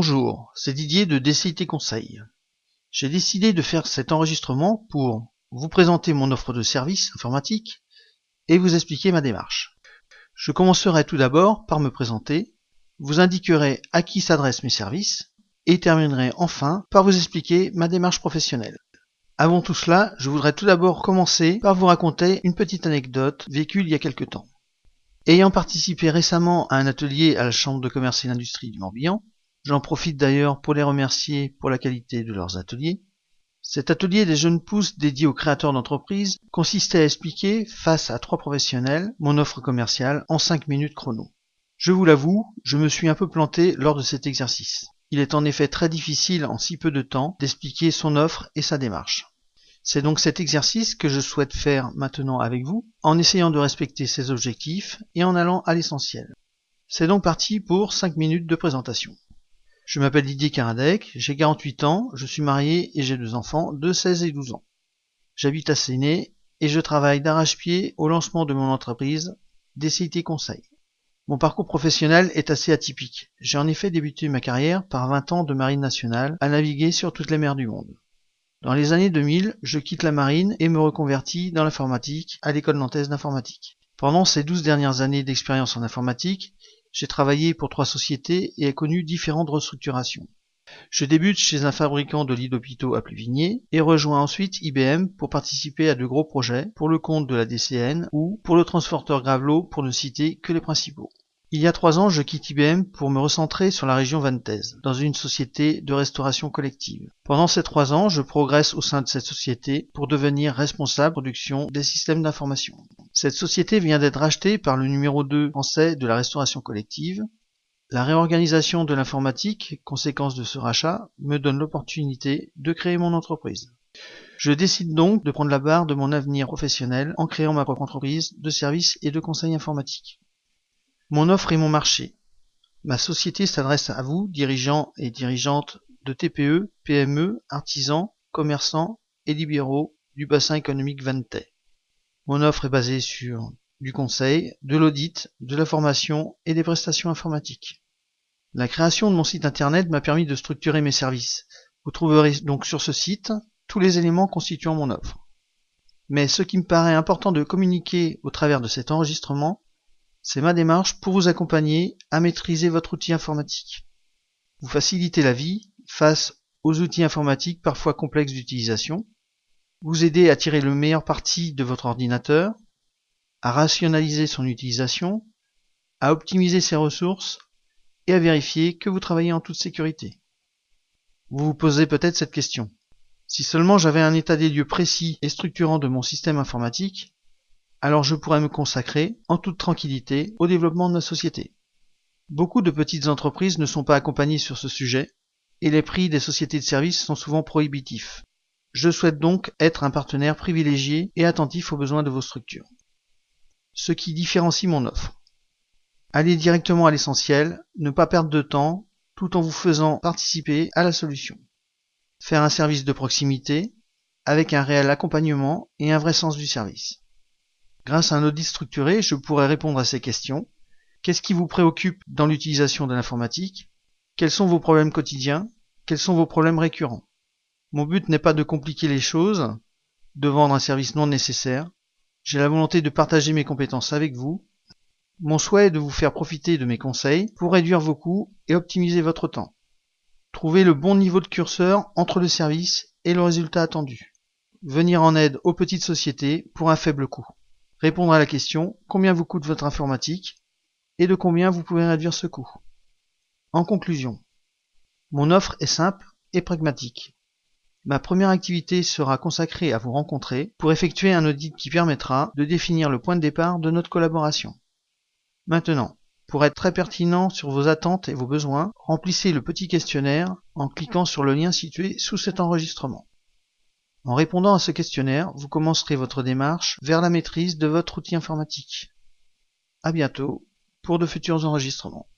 Bonjour, c'est Didier de DCIT Conseil. J'ai décidé de faire cet enregistrement pour vous présenter mon offre de service informatique et vous expliquer ma démarche. Je commencerai tout d'abord par me présenter, vous indiquerai à qui s'adressent mes services et terminerai enfin par vous expliquer ma démarche professionnelle. Avant tout cela, je voudrais tout d'abord commencer par vous raconter une petite anecdote vécue il y a quelque temps. Ayant participé récemment à un atelier à la Chambre de commerce et d'industrie du Morbihan, j'en profite d'ailleurs pour les remercier pour la qualité de leurs ateliers. Cet atelier des jeunes pousses dédié aux créateurs d'entreprises consistait à expliquer, face à 3 professionnels, mon offre commerciale en 5 minutes chrono. Je vous l'avoue, je me suis un peu planté lors de cet exercice. Il est en effet très difficile en si peu de temps d'expliquer son offre et sa démarche. C'est donc cet exercice que je souhaite faire maintenant avec vous, en essayant de respecter ses objectifs et en allant à l'essentiel. C'est donc parti pour 5 minutes de présentation. Je m'appelle Didier Karadec, j'ai 48 ans, je suis marié et j'ai 2 enfants de 16 et 12 ans. J'habite à Séné et je travaille d'arrache-pied au lancement de mon entreprise, DCIT Conseil. Mon parcours professionnel est assez atypique. J'ai en effet débuté ma carrière par 20 ans de marine nationale à naviguer sur toutes les mers du monde. Dans les années 2000, je quitte la marine et me reconvertis dans l'informatique à l'école nantaise d'informatique. Pendant ces 12 dernières années d'expérience en informatique, j'ai travaillé pour 3 sociétés et ai connu différentes restructurations. Je débute chez un fabricant de lits d'hôpitaux à Pluvigné et rejoins ensuite IBM pour participer à de gros projets pour le compte de la DCN ou pour le transporteur Gravelot pour ne citer que les principaux. Il y a 3 ans, je quitte IBM pour me recentrer sur la région vantaise, dans une société de restauration collective. Pendant ces 3 ans, je progresse au sein de cette société pour devenir responsable production des systèmes d'information. Cette société vient d'être rachetée par le numéro 2 français de la restauration collective. La réorganisation de l'informatique, conséquence de ce rachat, me donne l'opportunité de créer mon entreprise. Je décide donc de prendre la barre de mon avenir professionnel en créant ma propre entreprise de services et de conseils informatiques. Mon offre et mon marché. Ma société s'adresse à vous, dirigeants et dirigeantes de TPE, PME, artisans, commerçants et libéraux du bassin économique vantais. Mon offre est basée sur du conseil, de l'audit, de la formation et des prestations informatiques. La création de mon site internet m'a permis de structurer mes services. Vous trouverez donc sur ce site tous les éléments constituant mon offre. Mais ce qui me paraît important de communiquer au travers de cet enregistrement, c'est ma démarche pour vous accompagner à maîtriser votre outil informatique. Vous faciliter la vie face aux outils informatiques parfois complexes d'utilisation, vous aider à tirer le meilleur parti de votre ordinateur, à rationaliser son utilisation, à optimiser ses ressources et à vérifier que vous travaillez en toute sécurité. Vous vous posez peut-être cette question. Si seulement j'avais un état des lieux précis et structurant de mon système informatique, alors je pourrais me consacrer, en toute tranquillité, au développement de ma société. Beaucoup de petites entreprises ne sont pas accompagnées sur ce sujet, et les prix des sociétés de services sont souvent prohibitifs. Je souhaite donc être un partenaire privilégié et attentif aux besoins de vos structures. Ce qui différencie mon offre. Aller directement à l'essentiel, ne pas perdre de temps, tout en vous faisant participer à la solution. Faire un service de proximité, avec un réel accompagnement et un vrai sens du service. Grâce à un audit structuré, je pourrai répondre à ces questions. Qu'est-ce qui vous préoccupe dans l'utilisation de l'informatique? Quels sont vos problèmes quotidiens? Quels sont vos problèmes récurrents? Mon but n'est pas de compliquer les choses, de vendre un service non nécessaire. J'ai la volonté de partager mes compétences avec vous. Mon souhait est de vous faire profiter de mes conseils pour réduire vos coûts et optimiser votre temps. Trouvez le bon niveau de curseur entre le service et le résultat attendu. Venir en aide aux petites sociétés pour un faible coût. Répondre à la question combien vous coûte votre informatique et de combien vous pouvez réduire ce coût. En conclusion, mon offre est simple et pragmatique. Ma première activité sera consacrée à vous rencontrer pour effectuer un audit qui permettra de définir le point de départ de notre collaboration. Maintenant, pour être très pertinent sur vos attentes et vos besoins, remplissez le petit questionnaire en cliquant sur le lien situé sous cet enregistrement. En répondant à ce questionnaire, vous commencerez votre démarche vers la maîtrise de votre outil informatique. À bientôt pour de futurs enregistrements.